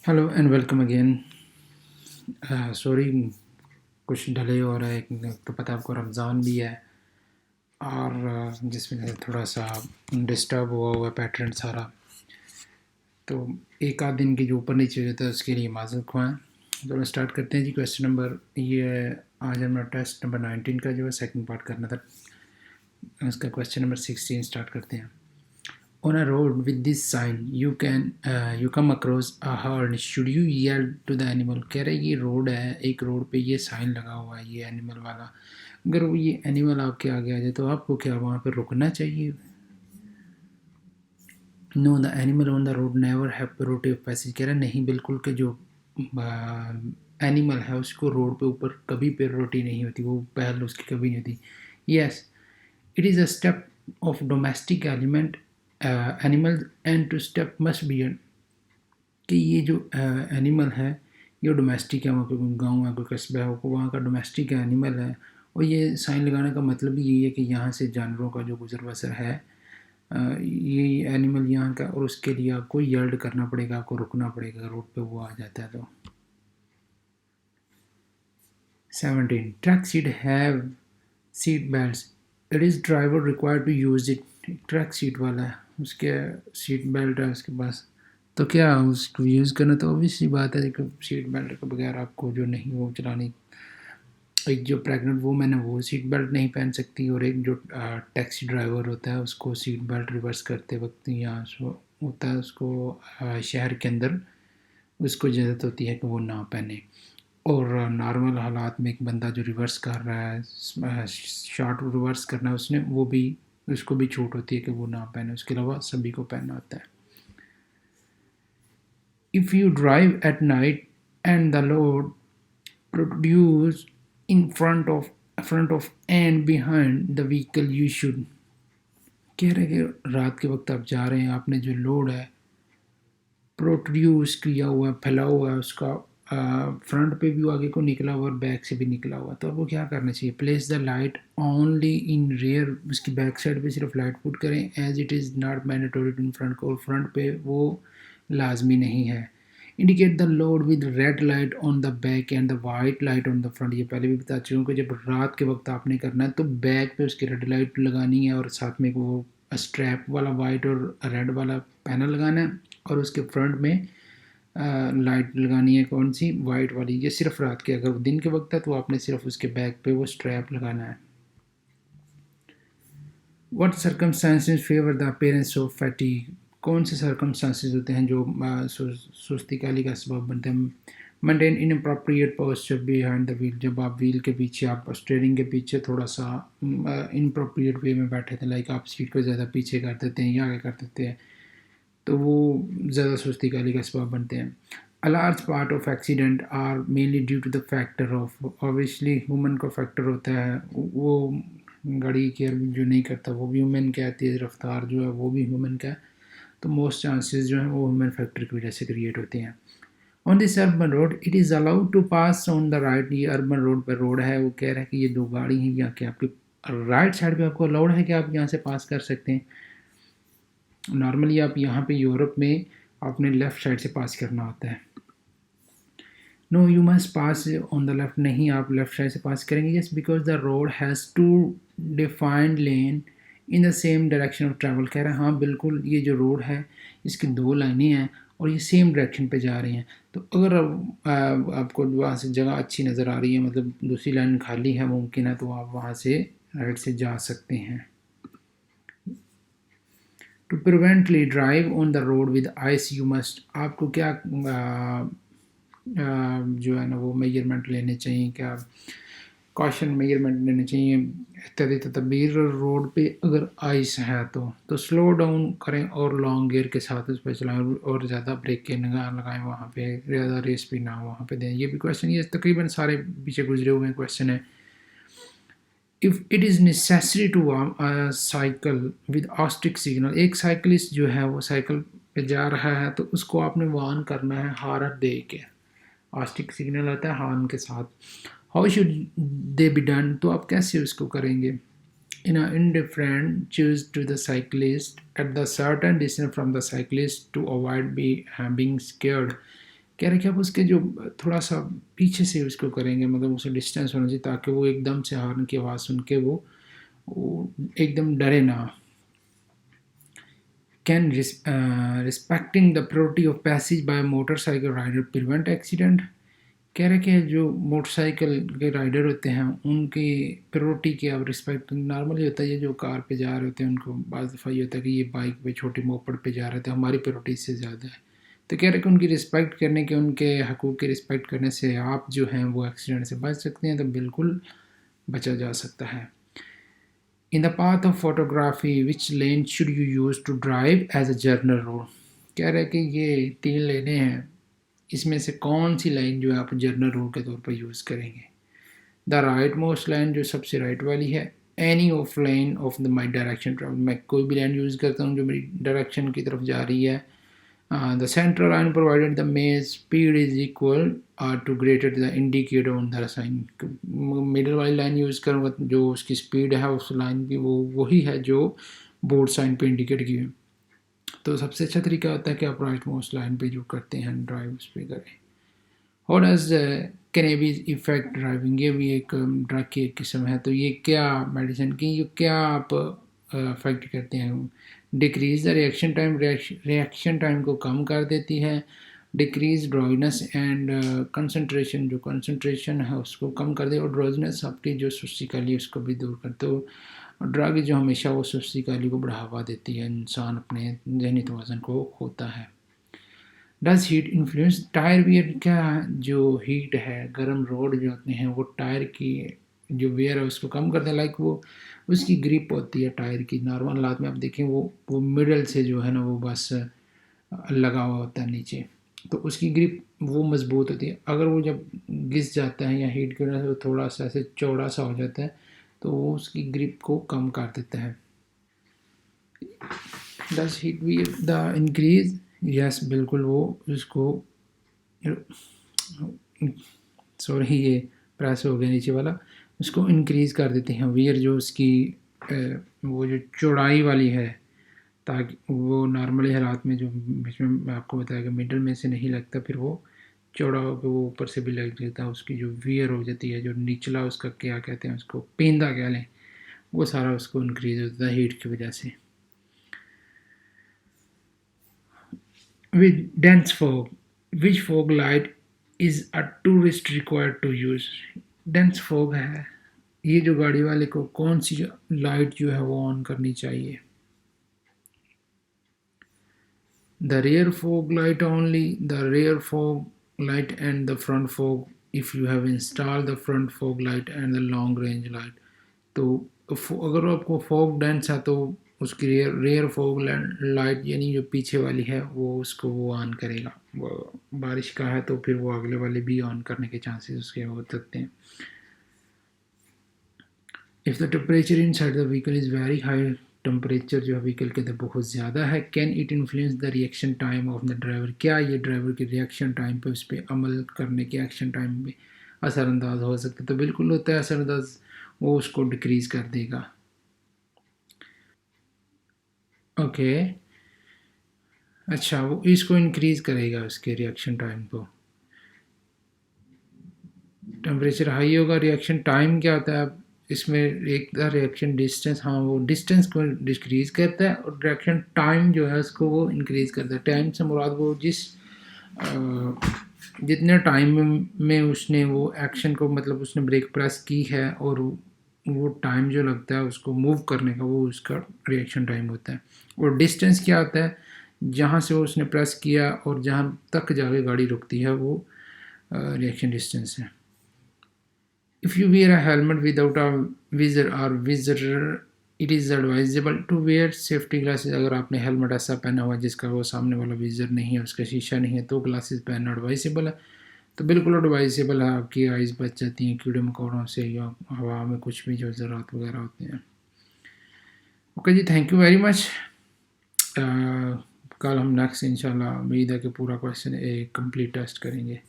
Hello and welcome again. Sorry, कुछ delay हो रहा है। एक तो पता है आपको रमज़ान भी है और जिसमें थोड़ा सा डिस्टर्ब हुआ हुआ पैटर्न सारा। तो एक आध दिन के जो ऊपर नीचे हो जाता है उसके लिए माज़रत ख्वाह। तो मैं स्टार्ट करते हैं जी। क्वेश्चन नंबर ये है, आज हमें टेस्ट नंबर 19 का जो है सेकंड पार्ट करना था। उसका क्वेश्चन नंबर 16 स्टार्ट करते हैं। On a road with this sign, you come across a horn. Should you yell to the animal? कह रहा है ये रोड है, एक रोड पे ये साइन लगा हुआ है, ये एनिमल वाला। अगर वो ये एनिमल आपके आगे आ जाए तो आपको क्या वहाँ पे रुकना चाहिए? No, the animal on the road never have priority of passage. कह रहा है नहीं, बिल्कुल के जो एनिमल है उसको रोड पे ऊपर कभी प्रायोरिटी नहीं होती, वो पहल उसकी कभी नहीं होती। Yes, it is a step of domestic element animal and to step must be कि ये जो एनिमल है ये डोमेस्टिक है, वहाँ पे कोई गाँव है, कोई कस्बा है, वहाँ का डोमेस्टिक एनिमल है। और ये साइन लगाने का मतलब भी यही है कि यहाँ से जानवरों का जो गुजर बसर है, ये एनिमल यहाँ का, और उसके लिए आपको यर्ड करना पड़ेगा, आपको रुकना पड़ेगा रोड पे वो आ जाता है तो। 17. Truck should have seat belt. It is driver required to use it. Truck seat वाला है, उसके सीट बेल्ट है उसके पास, तो क्या उसको यूज़ करना तो ऑब्वियस सी बात है कि सीट बेल्ट के बगैर आपको जो नहीं वो चलानी। एक जो प्रेग्नेंट वूमेन है वो सीट बेल्ट नहीं पहन सकती, और एक जो टैक्सी ड्राइवर होता है उसको सीट बेल्ट रिवर्स करते वक्त यहाँ होता है, उसको शहर के अंदर उसको इजाज़त होती है कि वो ना पहने। और नॉर्मल हालात में एक बंदा जो रिवर्स कर रहा है, शॉर्ट रिवर्स करना है उसने, वो भी उसको भी छूट होती है कि वो ना पहने, उसके अलावा सभी को पहनना होता है। If you drive at night and the load produce in front of and behind the vehicle you should. कह रहे हैं कि रात के वक्त आप जा रहे हैं, आपने जो लोड है प्रोड्यूस किया हुआ, फैला हुआ है, उसका फ्रंट पे भी आगे को निकला हुआ और बैक से भी निकला हुआ, तो आपको क्या करना चाहिए? Place the light only in rear. उसकी बैक साइड पे सिर्फ लाइट पुट करें, as it is not mandatory in front को, और फ्रंट पे वो लाजमी नहीं है। Indicate the load with red light on the back and the white light on the front. ये पहले भी बता चुका हूँ कि जब रात के वक्त आपने करना है तो बैक पे उसकी रेड लाइट लगानी है, और साथ में वो स्ट्रैप वाला वाइट और रेड वाला पैनल लगाना है, और उसके फ्रंट में लाइट लगानी है, कौन सी? वाइट वाली। ये सिर्फ रात के, अगर दिन के वक्त है तो आपने सिर्फ उसके बैक पे वो स्ट्रैप लगाना है। What circumstances favour the appearance of fatigue. कौन से सर्कमस्टांसेस होते हैं जो सुस्ती काली का सबब बनते हैं? Maintain inappropriate posture behind the wheel. जब आप व्हील के पीछे, आप स्टीयरिंग के पीछे थोड़ा सा इनअप्रोप्रिएट वे में बैठे थे, लाइक आप सीट को ज़्यादा पीछे कर देते हैं या आगे कर देते हैं, तो वो ज़्यादा सुस्ती काली का सबब बनते हैं। A large part of accident are mainly due to the factor of, obviously human का फैक्टर होता है, वो गाड़ी केयर जो नहीं करता वो भी ह्यूमन का है, तेज़ रफ्तार जो है वो भी ह्यूमन का है, तो मोस्ट चांसेस जो हैं वो ह्यूमन फैक्टर की वजह से क्रिएट होते हैं। On this urban road it is allowed to pass on the right. ये अर्बन रोड पर रोड है, वो कह रहा है कि ये दो गाड़ी हैं या कि आपकी राइट साइड पे आपको अलाउड है कि आप यहाँ से पास कर सकते हैं। नॉर्मली आप यहाँ पे यूरोप में आपने लेफ़्ट साइड से पास करना होता है। No, you must pass on the left. नहीं, आप लेफ्ट साइड से पास करेंगे। Yes, because the road has two defined lane in the same direction of travel. कह रहे हैं हाँ बिल्कुल, ये जो रोड है इसकी दो लाइनें हैं और ये सेम डायरेक्शन पे जा रही हैं, तो अगर आपको वहाँ से जगह अच्छी नज़र आ रही है, मतलब दूसरी लाइन खाली है, मुमकिन है, तो आप वहाँ से राइट से जा सकते हैं। To preventively drive on the road with ice you must. आपको क्या जो है ना वो मेजरमेंट लेने चाहिए, क्या कॉशन मेजरमेंट लेने चाहिए इत्यादि तदबीर। रोड पे अगर आइस है तो स्लो डाउन करें और लॉन्ग गियर के साथ उस पर चलाएं, और ज़्यादा ब्रेक के ना लगाएं, वहाँ पे ज़्यादा रेस भी ना वहाँ पे दें। ये भी क्वेश्चन, ये तकरीबन सारे पीछे गुजरे हुए क्वेश्चन है। If it is necessary to cycle with acoustic signal. एक साइकिलिस्ट जो है वो साइकिल पे जा रहा है तो उसको आपने वार्न करना है हॉर्न दे के। ऑस्टिक सिग्नल आता है हॉर्न के साथ। How should they be done, तो आप कैसे उसको करेंगे? इन indifferent choose to the cyclist at the certain distance from the cyclist to avoid being scared। कह रहे कि आप उसके जो थोड़ा सा पीछे से उसको करेंगे, मतलब उसे डिस्टेंस होना चाहिए ताकि वो एकदम से हॉर्न की आवाज़ सुन के वो एकदम डरे ना। Can respecting the priority of passage by motorcycle rider prevent accident. कह रहे कि जो मोटरसाइकिल के राइडर होते हैं उनकी प्रायोरिटी की आप रिस्पेक्ट, नॉर्मली होता है ये जो कार पे जा रहे होते हैं उनको बाज़ दफ़ा ये होता है कि ये बाइक पे छोटी मोपड़ पे जा रहे थे, हमारी प्रायोरिटी इससे ज़्यादा है। तो कह रहे कि उनकी रिस्पेक्ट करने के, उनके हकूक़ की रिस्पेक्ट करने से आप जो हैं वो एक्सीडेंट से बच सकते हैं, तो बिल्कुल बचा जा सकता है। In the path of photography which lane should you use to drive as a general road. कह रहे कि ये 3 लेनें हैं, इसमें से कौन सी लाइन जो है आप जर्नल रूल के तौर पर यूज़ करेंगे। द राइट मोस्ट लाइन जो सबसे राइट वाली है, any of line of the my direction travel, मैं कोई भी लाइन यूज़ करता हूँ जो मेरी डायरेक्शन की तरफ जा रही है। The central line provided the may speed is equal to greater the indicator on the sign. Middle वाली लाइन यूज़ करूँगा जो उसकी स्पीड है उस लाइन की वो वही है जो बोर्ड साइन पे इंडिकेट की है। तो सबसे अच्छा तरीका होता है कि आप राइट मोस्ट लाइन पे जो करते हैं ड्राइव उस पर करें। और एज कैनेबीज इफेक्ट ड्राइविंग, ये भी एक ड्रग की एक किस्म है। तो ये क्या मेडिसिन की ये क्या आप अफेक्ट करते हैं, decrease the reaction time, reaction time को कम कर देती है। डिक्रीज ड्राइनेस एंड कंसंट्रेशन, जो कंसंट्रेशन है उसको कम कर दे। और ड्राइनेस आपकी जो सुस्ती काली है उसको भी दूर करते हो। ड्रग जो हमेशा वो सुस्ती काली को बढ़ावा देती है, इंसान अपने जहनी तवाज़ुन को खोता है। Does heat influence tyre wear, क्या जो हीट है, गर्म रोड जो होते हैं वो टायर की जो वेयर है उसको कम करते हैं। लाइक वो उसकी ग्रिप होती है टायर की, नॉर्मल हालात में आप देखें वो मिडल से जो है ना वो बस लगा हुआ होता है नीचे, तो उसकी ग्रिप वो मज़बूत होती है। अगर वो जब घिस जाता है या हीट की वजह से वो थोड़ा सा ऐसे चौड़ा सा हो जाता है तो वो उसकी ग्रिप को कम कर देता है। Does heat wear the increase, yes बिल्कुल वो उसको, सॉरी ये प्रेस हो गया नीचे वाला, उसको इंक्रीज़ कर देते हैं वियर जो उसकी वो जो चौड़ाई वाली है, ताकि वो नॉर्मली हालात में जो बीच में मैं आपको बताया कि मिडल में से नहीं लगता, फिर वो चौड़ा होकर वो ऊपर से भी लग जाता है। उसकी जो वियर हो जाती है, जो निचला उसका क्या कहते हैं उसको पेंदा कह लें, वो सारा उसको इंक्रीज़ होता है हीट की वजह से। With dense fog, which fog light is a tourist required to use? Dense fog है, ये जो गाड़ी वाले को कौन सी लाइट जो है वो ऑन करनी चाहिए। The rear fog light only, the rear fog light and the front fog if you have install the front fog light and the long range light. तो अगर आपको फॉग डेंस है तो उसकी रेयर रेयर फॉग लाइट यानी जो पीछे वाली है वो उसको वो ऑन करेगा। वो बारिश का है तो फिर वो अगले वाले भी ऑन करने के चांसेस उसके हो सकते हैं। If the temperature in side the vehicle is very high, temperature जो है व्हीकल के अंदर बहुत ज़्यादा है, can it influence the reaction time of the driver, क्या ये ड्राइवर के रिएक्शन टाइम पे उस पर अमल करने के एक्शन टाइम में असरअंदाज हो सकता है। तो बिल्कुल होता है असरअंदाज, वो उसको डिक्रीज़ कर देगा। ओके, अच्छा वो इसको इंक्रीज़ करेगा उसके रिएक्शन टाइम को। टेम्परेचर हाई होगा, रिएक्शन टाइम क्या होता है, अब इसमें एक था रिएक्शन डिस्टेंस, हाँ वो डिस्टेंस को डिक्रीज़ करता है और रिएक्शन टाइम जो है उसको वो इंक्रीज़ करता है। टाइम से मुराद वो जितने टाइम में उसने वो एक्शन को, मतलब उसने ब्रेक प्रेस की है और वो टाइम जो लगता है उसको मूव करने का, वो उसका रिएक्शन टाइम होता है। और डिस्टेंस क्या होता है, जहाँ से वो उसने प्रेस किया और जहाँ तक जाके गाड़ी रुकती है वो रिएक्शन डिस्टेंस है। If you wear a helmet without a visor or visor, it is advisable to wear safety glasses। अगर आपने हेलमेट ऐसा पहना हुआ है जिसका वो सामने वाला विजर नहीं है, उसका शीशा नहीं है, तो ग्लासेस पहनना एडवाइजेबल है। तो बिल्कुल एडवाइजेबल है, आपकी आइज़ बच जाती हैं कीड़े मकोड़ों से या हवा में कुछ भी जो ज़रात वगैरह होते हैं। Okay ji, thank you very much. कल हम नेक्स्ट इंशाल्लाह उम्मीद है कि पूरा क्वेश्चन एक कंप्लीट टेस्ट करेंगे।